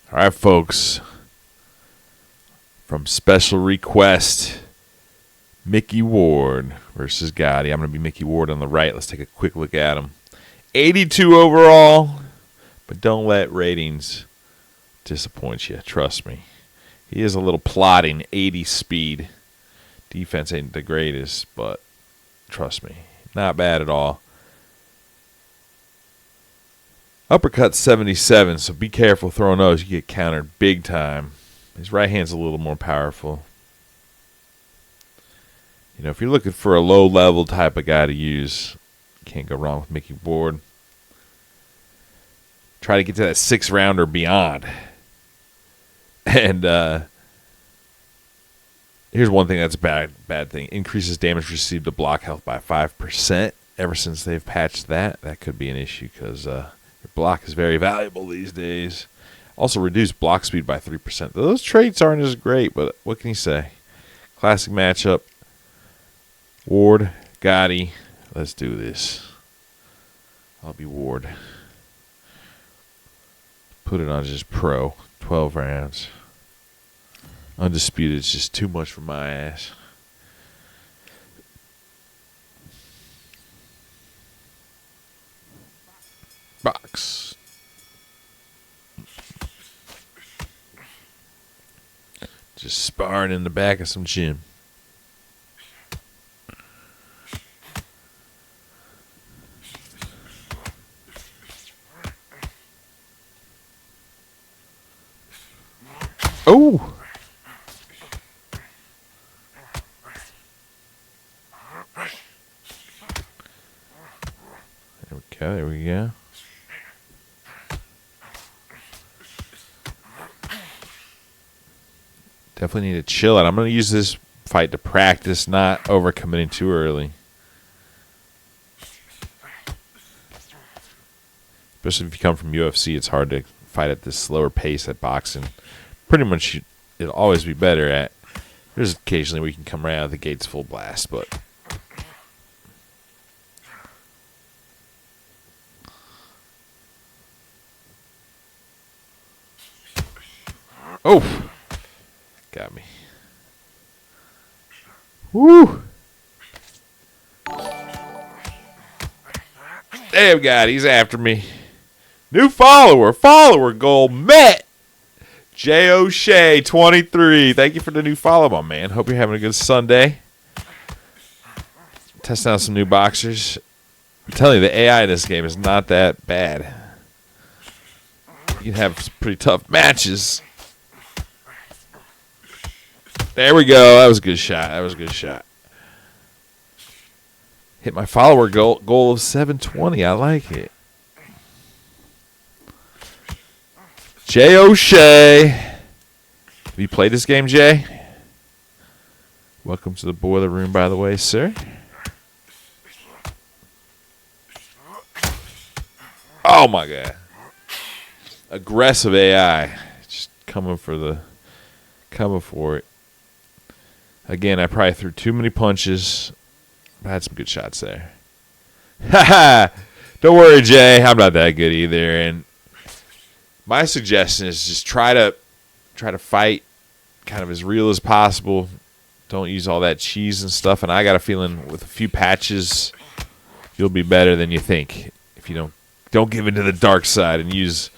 All right, folks. From special request, Micky Ward versus Gatti. I'm going to be Micky Ward on the right. Let's take a quick look at him. 82 overall, but don't let ratings disappoint you. Trust me. He is a little plodding, 80 speed. Defense ain't the greatest, but trust me, not bad at all. Uppercut 77, so be careful throwing those. You get countered big time. His right hand's a little more powerful. You know, if you're looking for a low-level type of guy to use, can't go wrong with Micky Ward. Try to get to that 6-round or beyond. And here's one thing that's a bad thing. Increases damage received to block health by 5%. Ever since they've patched that, that could be an issue because your block is very valuable these days. Also reduced block speed by 3%. Those traits aren't as great, but what can you say? Classic matchup. Ward, Gatti. Let's do this. I'll be Ward. Put it on just pro. 12 rounds. Undisputed is just too much for my ass. Box. Just sparring in the back of some gym. Oh! There we go. Definitely need to chill out. I'm going to use this fight to practice, not overcommitting too early. Especially if you come from UFC, it's hard to fight at this slower pace at boxing. Pretty much it'll always be better at. There's occasionally where you can come right out of the gates full blast, but oh, got me. Woo! Damn, God, he's after me. New follower. Follower goal met. J. O'Shea, 23. Thank you for the new follow, my man. Hope you're having a good Sunday. Testing out some new boxers. I'm telling you, the AI in this game is not that bad. You can have some pretty tough matches. There we go. That was a good shot. That was a good shot. Hit my follower goal of 720. I like it. J. O'Shea. Have you played this game, Jay? Welcome to the boiler room, by the way, sir. Oh, my God. Aggressive AI. Just coming for it. Again, I probably threw too many punches. I had some good shots there. Ha Don't worry, Jay. I'm not that good either. And my suggestion is just try to fight kind of as real as possible. Don't use all that cheese and stuff. And I got a feeling with a few patches, you'll be better than you think. If you don't give into the dark side and use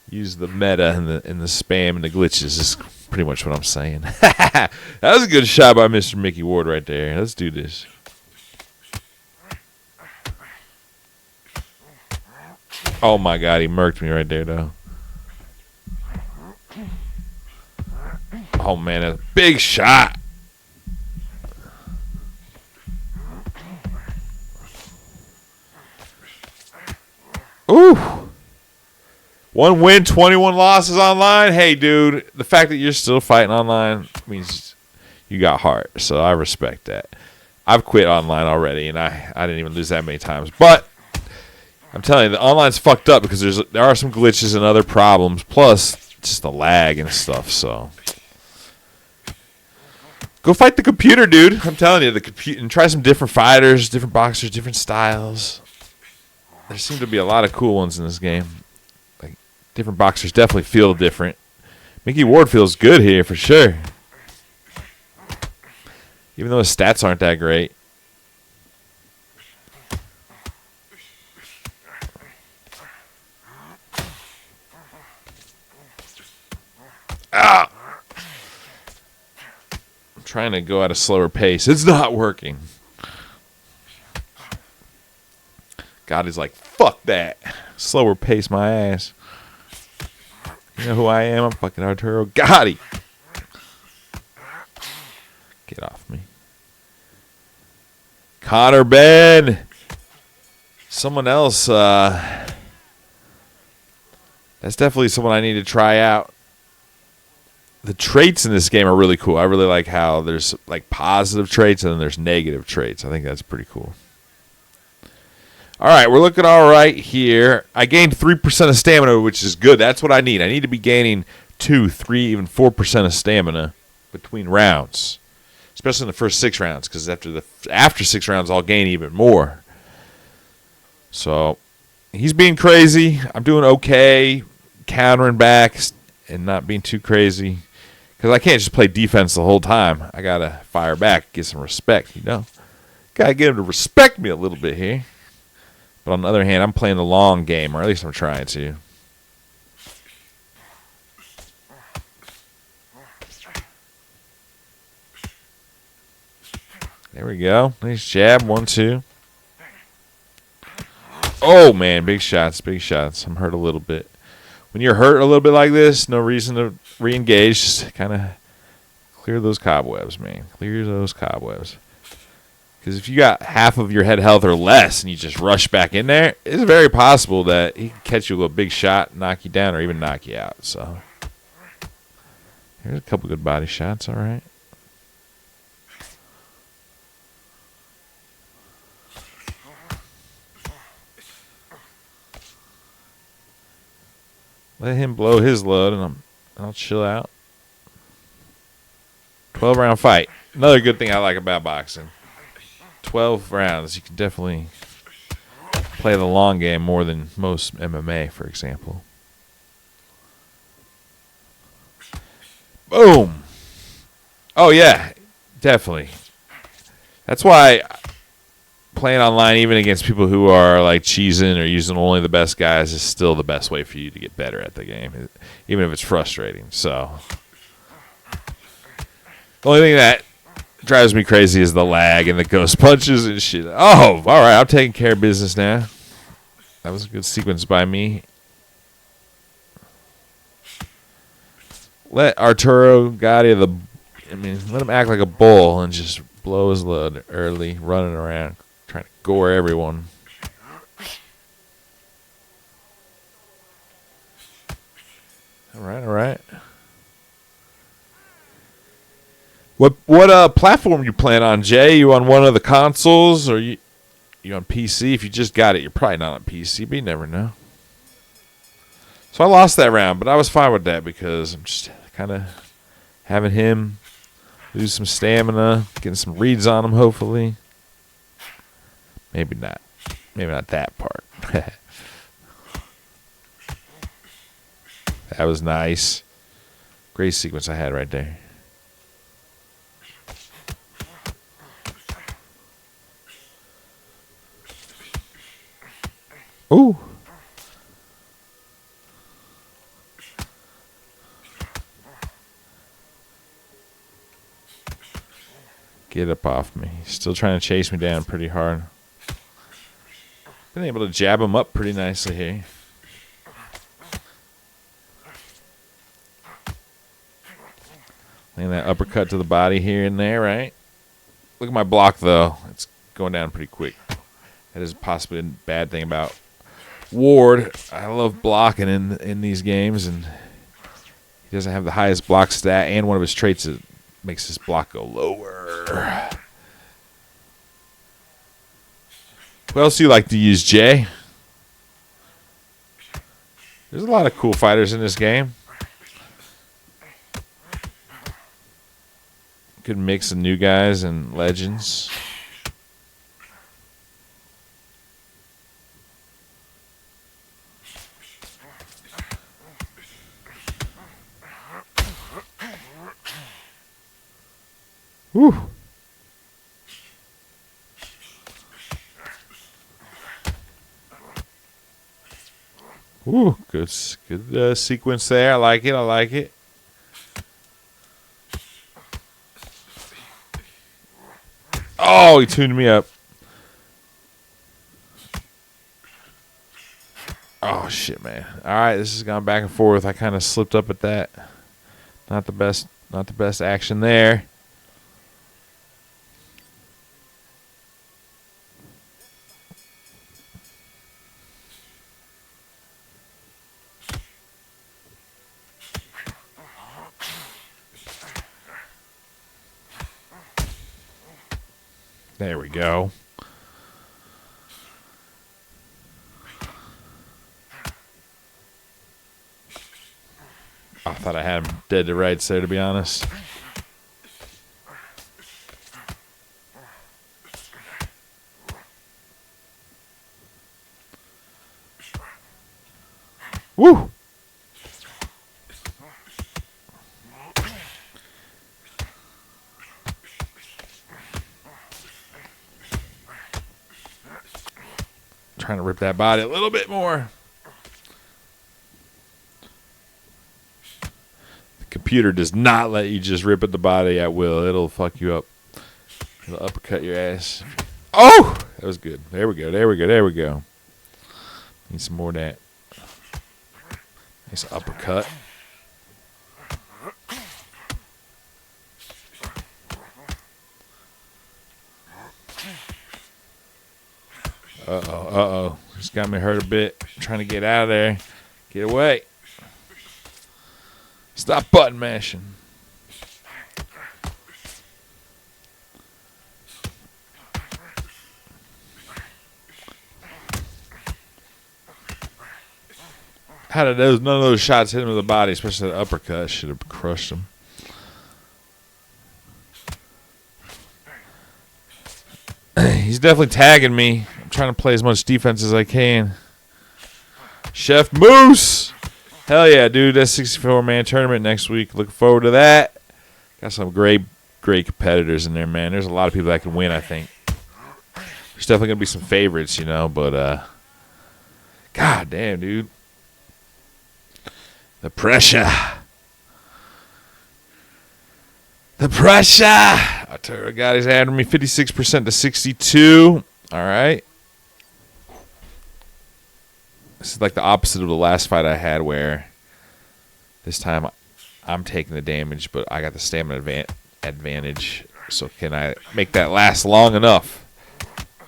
the meta and the spam and the glitches. Is pretty much what I'm saying. That was a good shot by Mr. Micky Ward right there. Let's do this. Oh my God, he murked me right there though. Oh man, a big shot. Ooh. 1 win, 21 losses online. Hey, dude, the fact that you're still fighting online means you got heart. So I respect that. I've quit online already, and I didn't even lose that many times. But I'm telling you, the online's fucked up because there are some glitches and other problems, plus just the lag and stuff. So go fight the computer, dude. I'm telling you, the computer, and try some different fighters, different boxers, different styles. There seem to be a lot of cool ones in this game. Like different boxers definitely feel different. Micky Ward feels good here for sure. Even though his stats aren't that great. Ah! I'm trying to go at a slower pace. It's not working. God is like, fuck that. Slower pace my ass. You know who I am? I'm fucking Arturo Gatti. Get off me. Connor Ben. Someone else. That's definitely someone I need to try out. The traits in this game are really cool. I really like how there's like positive traits and then there's negative traits. I think that's pretty cool. All right, we're looking all right here. I gained 3% of stamina, which is good. That's what I need. I need to be gaining 2, 3, even 4% of stamina between rounds, especially in the first 6 rounds, because after 6 rounds, I'll gain even more. So he's being crazy. I'm doing okay, countering back and not being too crazy, because I can't just play defense the whole time. I got to fire back, get some respect, you know. Got to get him to respect me a little bit here. But on the other hand, I'm playing the long game, or at least I'm trying to. There we go. Nice jab. 1, 2. Oh, man. Big shots. Big shots. I'm hurt a little bit. When you're hurt a little bit like this, no reason to re-engage. Just kind of clear those cobwebs, man. Clear those cobwebs. Because if you got half of your head health or less and you just rush back in there, it's very possible that he can catch you with a big shot, knock you down, or even knock you out. So here's a couple good body shots, all right. Let him blow his load, and I'll chill out. 12-round fight. Another good thing I like about boxing. 12 rounds. You can definitely play the long game more than most MMA, for example. Boom. Oh, yeah. Definitely. That's why playing online, even against people who are like cheesing or using only the best guys, is still the best way for you to get better at the game, even if it's frustrating. So the only thing that drives me crazy is the lag and the ghost punches and shit. Oh, all right. I'm taking care of business now. That was a good sequence by me. Let Arturo Gatti, let him act like a bull and just blow his load early, running around, trying to gore everyone. All right, all right. What platform you playing on, Jay? You on one of the consoles, or you on PC? If you just got it, you're probably not on PC, but you never know. So I lost that round, but I was fine with that because I'm just kind of having him lose some stamina, getting some reads on him, hopefully. Maybe not. Maybe not that part. That was nice. Great sequence I had right there. Ooh. Get up off me. He's still trying to chase me down pretty hard. Been able to jab him up pretty nicely here. And that uppercut to the body here and there, right? Look at my block, though. It's going down pretty quick. That is possibly a bad thing about Ward. I love blocking in these games, and he doesn't have the highest block stat, and one of his traits is makes his block go lower. Who else do you like to use, Jay? There's a lot of cool fighters in this game. Good mix of new guys and legends. Whew. Whew. Good sequence there. I like it. I like it. Oh, he tuned me up. Oh, shit, man. All right, this has gone back and forth. I kind of slipped up at that. Not the best action there. There we go. I thought I had him dead to rights there, to be honest. Woo! Trying to rip that body a little bit more. The computer does not let you just rip at the body at will. It'll fuck you up. It'll uppercut your ass. Oh! That was good. There we go. There we go. There we go. Need some more of that. Nice uppercut. Uh-oh. Just got me hurt a bit. I'm trying to get out of there. Get away. Stop button mashing. How did none of those shots hit him in the body, especially the uppercut? Should have crushed him. He's definitely tagging me. I'm trying to play as much defense as I can. Chef Moose! Hell yeah, dude. That's 64-man tournament next week. Looking forward to that. Got some great competitors in there, man. There's a lot of people that can win, I think. There's definitely going to be some favorites, you know, but, God damn, dude. The pressure. The pressure. Arturo Gatti's adding me 56% to 62. All right. This is like the opposite of the last fight I had where this time I'm taking the damage, but I got the stamina advantage. So can I make that last long enough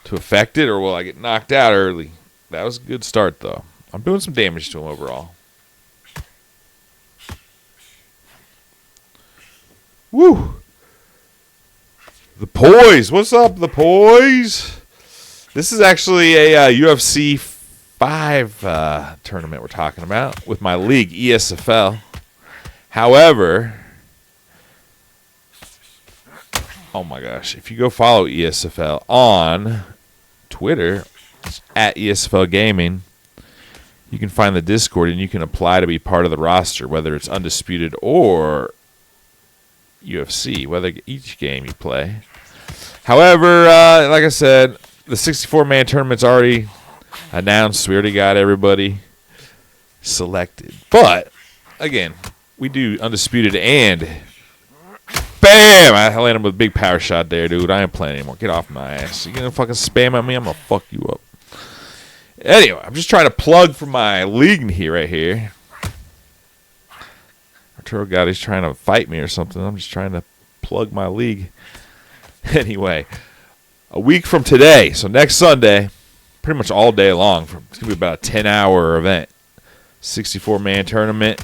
to affect it, or will I get knocked out early? That was a good start, though. I'm doing some damage to him overall. Woo! The Poise. What's up, the Poise? This is actually a UFC 5 tournament we're talking about with my league, ESFL. However, oh my gosh, if you go follow ESFL on Twitter, at ESFL Gaming, you can find the Discord and you can apply to be part of the roster, whether it's Undisputed or UFC, whether each game you play. However, like I said, the 64-man tournament's already announced. We already got everybody selected. But, again, we do Undisputed and bam! I landed him with a big power shot there, dude. I ain't playing anymore. Get off my ass. You gonna fucking spam at me? I'm gonna fuck you up. Anyway, I'm just trying to plug for my league here, right here. Arturo Gatti's trying to fight me or something. I'm just trying to plug my league. Anyway, a week from today, so next Sunday, pretty much all day long. It's going to be about a 10-hour event. 64-man tournament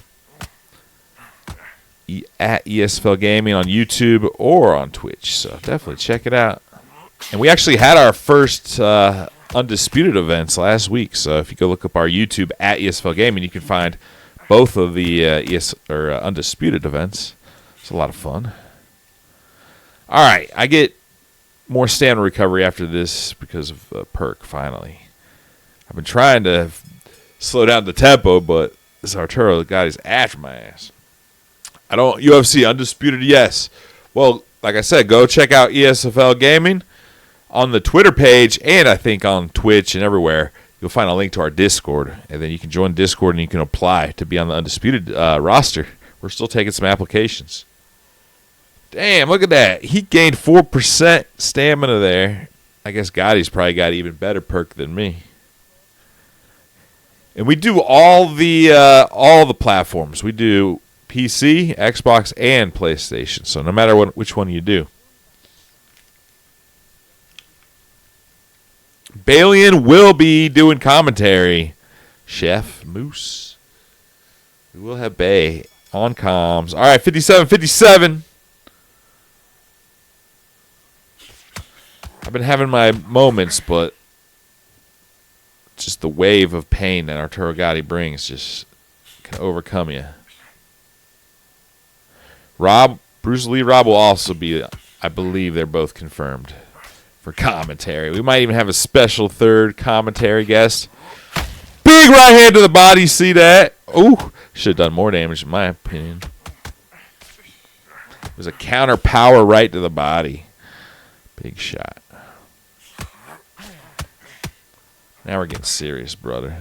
at ESFL Gaming on YouTube or on Twitch. So definitely check it out. And we actually had our first Undisputed events last week. So if you go look up our YouTube at ESFL Gaming, you can find both of the Undisputed events. It's a lot of fun. All right, I get more stamina recovery after this because of perk, finally. I've been trying to slow down the tempo, but this Arturo Gatti is after my ass. UFC Undisputed, yes. Well, like I said, go check out ESFL Gaming on the Twitter page, and I think on Twitch and everywhere. You'll find a link to our Discord, and then you can join Discord and you can apply to be on the Undisputed roster. We're still taking some applications. Damn, look at that. He gained 4% stamina there. I guess Gotti's probably got an even better perk than me. And we do all the platforms. We do PC, Xbox, and PlayStation. So no matter which one you do. Balian will be doing commentary. Chef Moose. We will have Bay on comms. All right, 57-57. I've been having my moments, but just the wave of pain that Arturo Gatti brings just can overcome you. Bruce Lee Rob will also be, I believe they're both confirmed for commentary. We might even have a special third commentary guest. Big right hand to the body. See that? Ooh, should have done more damage in my opinion. It was a counter power right to the body. Big shot. Now we're getting serious, brother.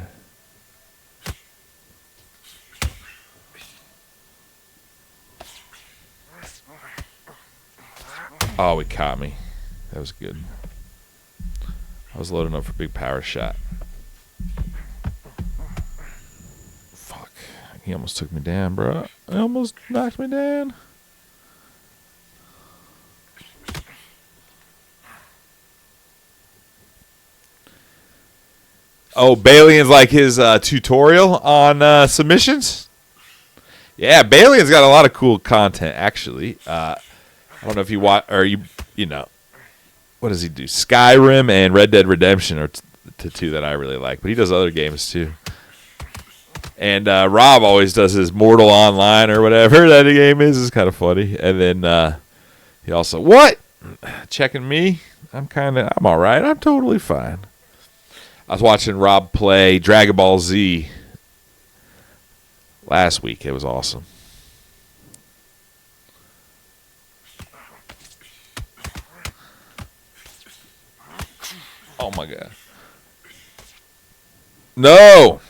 Oh, he caught me. That was good. I was loading up for a big power shot. Fuck. He almost took me down, bro. He almost knocked me down. Oh, Balian's like his tutorial on submissions? Yeah, Balian's got a lot of cool content, actually. I don't know if you watch, or you know, what does he do? Skyrim and Red Dead Redemption are the two that I really like, but he does other games too. And Rob always does his Mortal Online or whatever that game is. It's kind of funny. And then he also, what? Checking me? I'm all right. I'm totally fine. I was watching Rob play Dragon Ball Z last week. It was awesome. Oh, my God. No!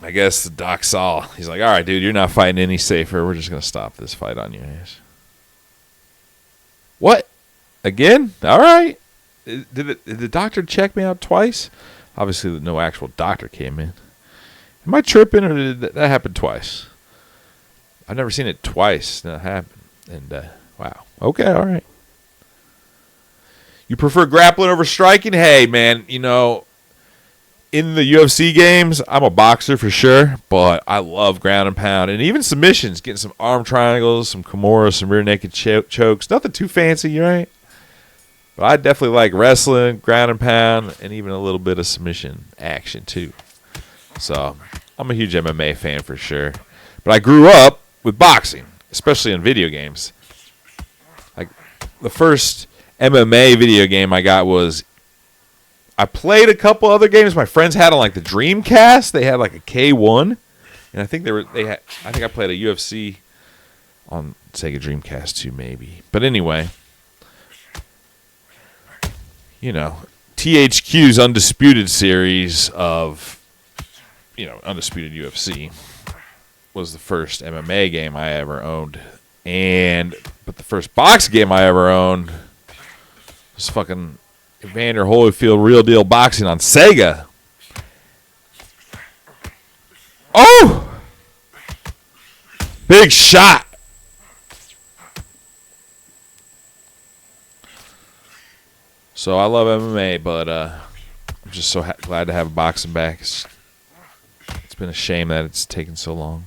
I guess the doc saw. He's like, all right, dude, you're not fighting any safer. We're just going to stop this fight on your ass. What? Again? All right. Did the doctor check me out twice? Obviously, no actual doctor came in. Am I tripping, or did that happen twice? I've never seen it twice that happen. And, wow. Okay, all right. You prefer grappling over striking? Hey, man, you know, in the UFC games, I'm a boxer for sure, but I love ground and pound. And even submissions, getting some arm triangles, some Kimura, some rear naked chokes. Nothing too fancy, right? But I definitely like wrestling, ground and pound, and even a little bit of submission action, too. So, I'm a huge MMA fan for sure. But I grew up with boxing, especially in video games. Like, the first MMA video game I got was, I played a couple other games my friends had on like the Dreamcast. They had like a K1, and I think I think I played a UFC on Sega Dreamcast too, maybe. But anyway, you know, THQ's Undisputed series of, you know, Undisputed UFC was the first MMA game I ever owned, but the first boxing game I ever owned was fucking Evander Holyfield Real Deal Boxing on Sega. Oh! Big shot. So I love MMA, but I'm just so glad to have boxing back. It's been a shame that it's taken so long.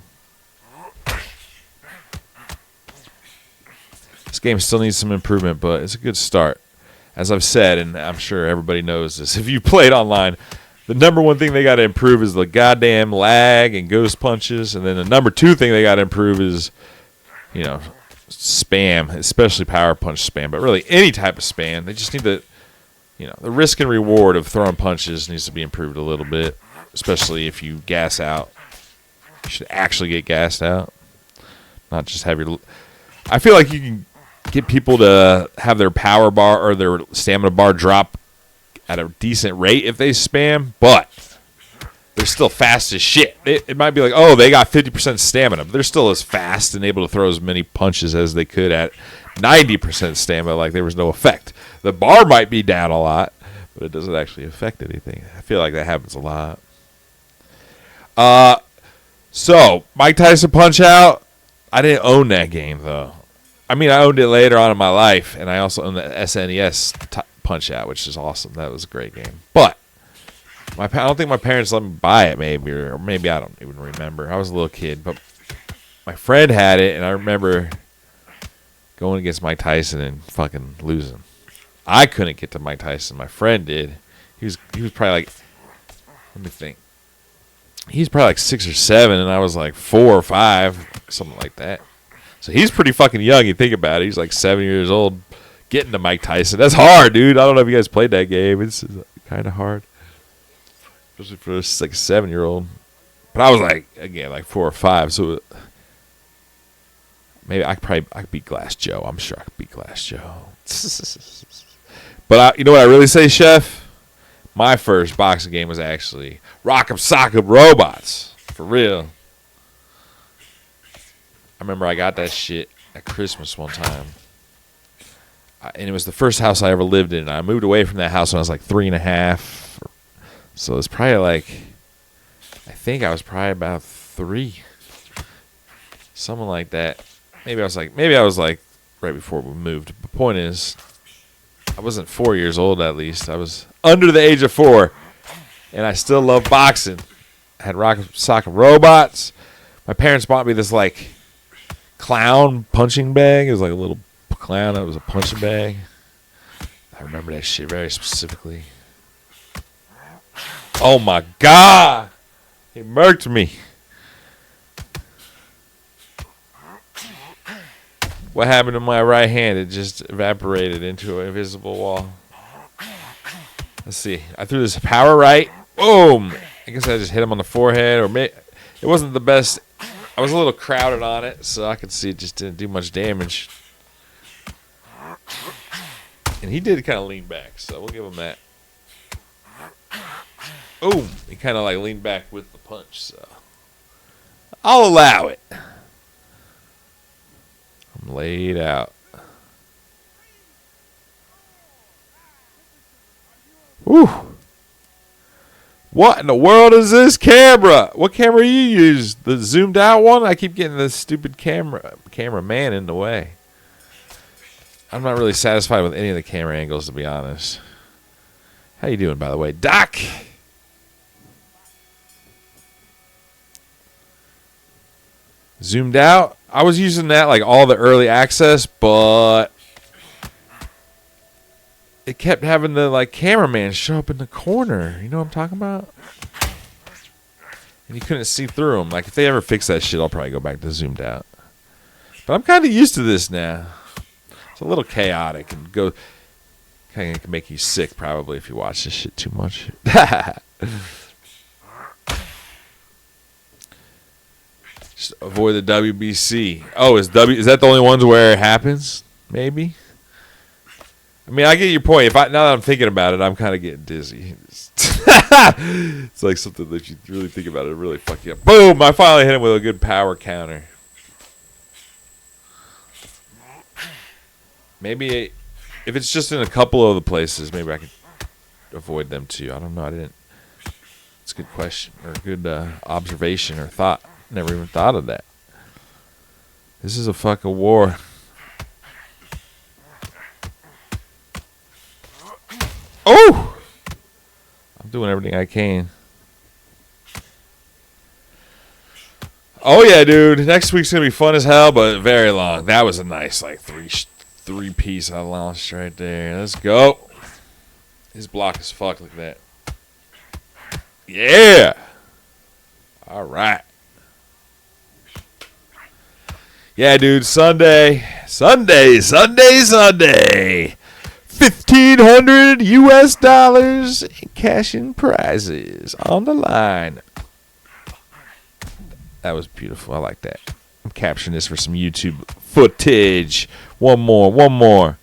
This game still needs some improvement, but it's a good start. As I've said, and I'm sure everybody knows this, if you played online, the number one thing they got to improve is the goddamn lag and ghost punches. And then the number two thing they got to improve is, you know, spam, especially power punch spam, but really any type of spam. They just need to, you know, the risk and reward of throwing punches needs to be improved a little bit, especially if you gas out. You should actually get gassed out, not just have your... I feel like you can get people to have their power bar or their stamina bar drop at a decent rate if they spam, but they're still fast as shit. It might be like, oh, they got 50% stamina, but they're still as fast and able to throw as many punches as they could at 90% stamina, like there was no effect. The bar might be down a lot, but it doesn't actually affect anything. I feel like that happens a lot. So, Mike Tyson Punch-Out, I didn't own that game, though. I mean, I owned it later on in my life, and I also owned the SNES Punch-Out, which is awesome. That was a great game. But I don't think my parents let me buy it, maybe, or maybe I don't even remember. I was a little kid, but my friend had it, and I remember going against Mike Tyson and fucking losing. I couldn't get to Mike Tyson. My friend did. He was probably like, let me think. He's probably like 6 or 7, and I was like 4 or 5, something like that. So he's pretty fucking young. You think about it. He's like 7 years old getting to Mike Tyson. That's hard, dude. I don't know if you guys played that game. It's kind of hard. Especially for like a 7-year-old. But I was like, again, like 4 or 5. So maybe I could beat Glass Joe. I'm sure I could beat Glass Joe. But you know what I really say, Chef? My first boxing game was actually Rock'em Sock'em Robots. For real. I remember I got that shit at Christmas one time. And it was the first house I ever lived in. I moved away from that house when I was like 3.5. So it's probably like, I think I was probably about 3. Something like that. Maybe I was like right before we moved. The point is, I wasn't 4 years old at least. I was under the age of 4. And I still love boxing. I had Rock'em Sock'em Robots. My parents bought me this like clown punching bag. It was like a little clown that was a punching bag. I remember that shit very specifically. Oh my God! He murked me. What happened to my right hand? It just evaporated into an invisible wall. Let's see. I threw this power right. Boom! I guess I just hit him on the forehead, or it wasn't the best. I was a little crowded on it, so I could see it just didn't do much damage. And he did kind of lean back, so we'll give him that. Oh, he kind of like leaned back with the punch, so I'll allow it. I'm laid out. Whew. What in the world is this camera? What camera you use? The zoomed out one? I keep getting this stupid cameraman in the way. I'm not really satisfied with any of the camera angles, to be honest. How you doing, by the way? Doc! Zoomed out? I was using that like all the early access, but it kept having the like cameraman show up in the corner. You know what I'm talking about? And you couldn't see through them. Like if they ever fix that shit, I'll probably go back to zoomed out. But I'm kind of used to this now. It's a little chaotic and kind of can make you sick probably if you watch this shit too much. Just avoid the WBC. Oh, is that the only ones where it happens? Maybe. I mean, I get your point. Now that I'm thinking about it, I'm kind of getting dizzy. It's like something that you really think about it really fuck you up. Boom! I finally hit him with a good power counter. Maybe if it's just in a couple of the places, maybe I could avoid them too. I don't know. It's a good question or a good observation or thought. Never even thought of that. This is a fucking war. Oh! I'm doing everything I can. Oh yeah, dude. Next week's gonna be fun as hell, but very long. That was a nice like three piece I launched right there. Let's go. His block is fucked like that. Yeah. All right. Yeah, dude. Sunday. 1,500 US dollars in cash and prizes on the line. That was beautiful. I like that. I'm capturing this for some YouTube footage. One more.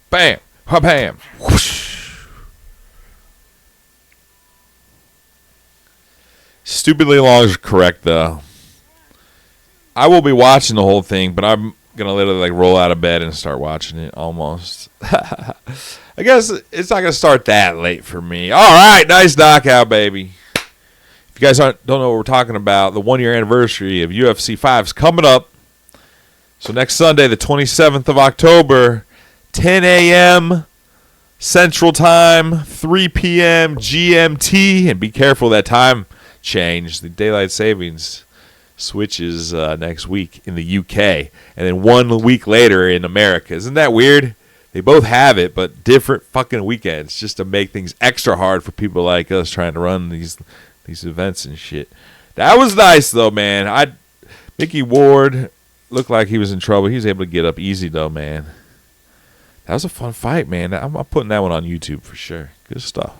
Bam, ha bam, whoosh. Stupidly long is correct though. I will be watching the whole thing, but I'm gonna literally like roll out of bed and start watching it almost. I guess it's not gonna start that late for me. All right, nice knockout, baby. If you guys don't know what we're talking about, the 1 year anniversary of UFC 5 is coming up. So next Sunday, the 27th of October, 10 a.m. Central Time, 3 p.m. GMT, and be careful that time change. The daylight savings switches next week in the UK, and then 1 week later in America. Isn't that weird? They both have it, but different fucking weekends, just to make things extra hard for people like us trying to run these events and shit. That was nice though, man. Micky Ward looked like he was in trouble. He was able to get up easy though, man. That was a fun fight, man. I'm putting that one on YouTube for sure. Good stuff.